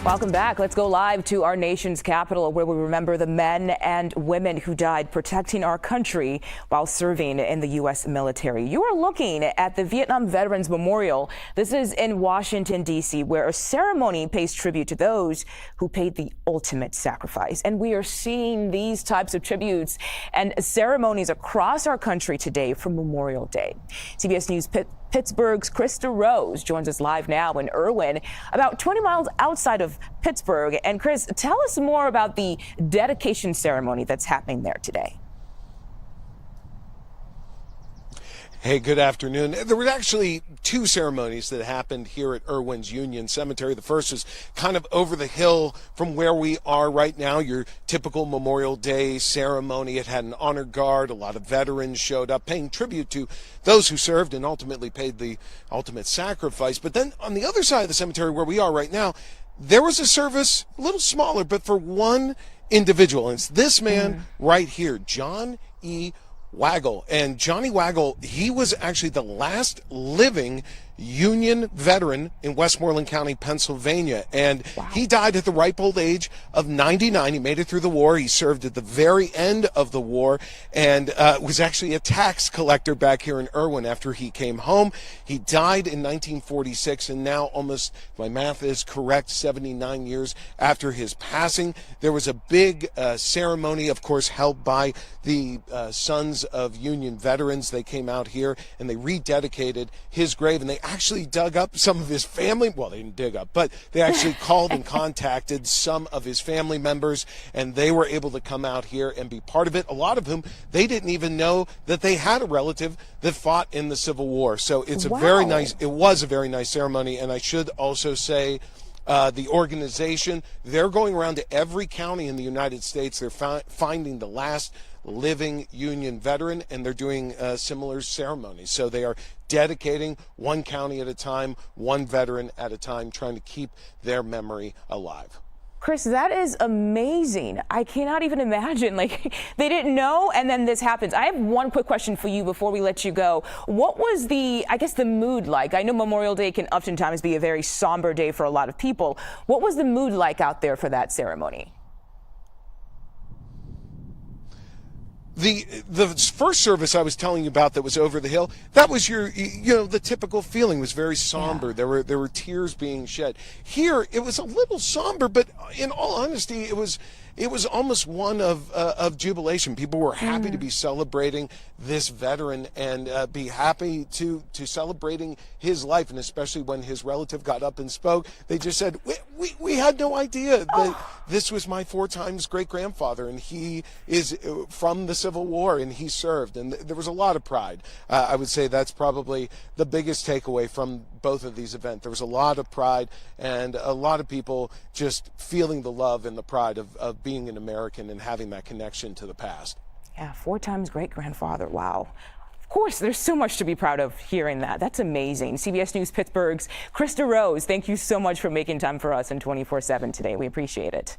Welcome back. Let's go live to our nation's capital, where we remember the men and women who died protecting our country while serving in the U.S. military. You are looking at the Vietnam Veterans Memorial. This is in Washington, D.C., where a ceremony pays tribute to those who paid the ultimate sacrifice. And we are seeing these types of tributes and ceremonies across our country today for Memorial Day. CBS News Pittsburgh's Chris DeRose joins us live now in Irvin, about 20 miles outside of Pittsburgh. And Chris, tell us more about the dedication ceremony that's happening there today. Hey, good afternoon. There were actually two ceremonies that happened here at Irvin's Union Cemetery. The first is kind of over the hill from where we are right now, your typical Memorial Day ceremony. It had an honor guard. A lot of veterans showed up paying tribute to those who served and ultimately paid the ultimate sacrifice. But then on the other side of the cemetery where we are right now, there was a service a little smaller, but for one individual. And it's this man right here, John E. Waggle. And Johnny Waggle, he was actually the last living Union veteran in Westmoreland County, Pennsylvania. And he died at the ripe old age of 99. He made it through the war. He served at the very end of the war and was actually a tax collector back here in Irvin after he came home. He died in 1946, and now almost, if my math is correct, 79 years after his passing. There was a big ceremony, of course, held by the Sons of Union Veterans. They came out here and they rededicated his grave, and they actually dug up some of his family. Well, they didn't dig up, but they actually called and contacted some of his family members, and they were able to come out here and be part of it. A lot of whom, they didn't even know that they had a relative that fought in the Civil War. So it's a very nice, it was a very nice ceremony. And I should also say, the organization, they're going around to every county in the United States. They're finding the last living Union veteran, and they're doing similar ceremonies. So they are dedicating one county at a time, one veteran at a time, trying to keep their memory alive. Chris, that is amazing. I cannot even imagine, like, they didn't know, and then this happens. I have one quick question for you before we let you go. What was the mood like? I know Memorial Day can oftentimes be a very somber day for a lot of people. What was the mood like out there for that ceremony? The first service I was telling you about that was over the hill, that was the typical feeling was very somber. Yeah. There were tears being shed. Here it was a little somber, but in all honesty, it was almost one of jubilation. People were happy to be celebrating this veteran and be happy to celebrating his life. And especially when his relative got up and spoke, they just said, we had no idea that this was my 4 times great-grandfather, and he is from the Civil War, and he served. And there was a lot of pride. I would say that's probably the biggest takeaway from both of these events. There was a lot of pride and a lot of people just feeling the love and the pride of being an American and having that connection to the past. Yeah, 4 times great-grandfather. Wow. Of course, there's so much to be proud of hearing that. That's amazing. CBS News Pittsburgh's Chris DeRose, thank you so much for making time for us in 24/7 today. We appreciate it.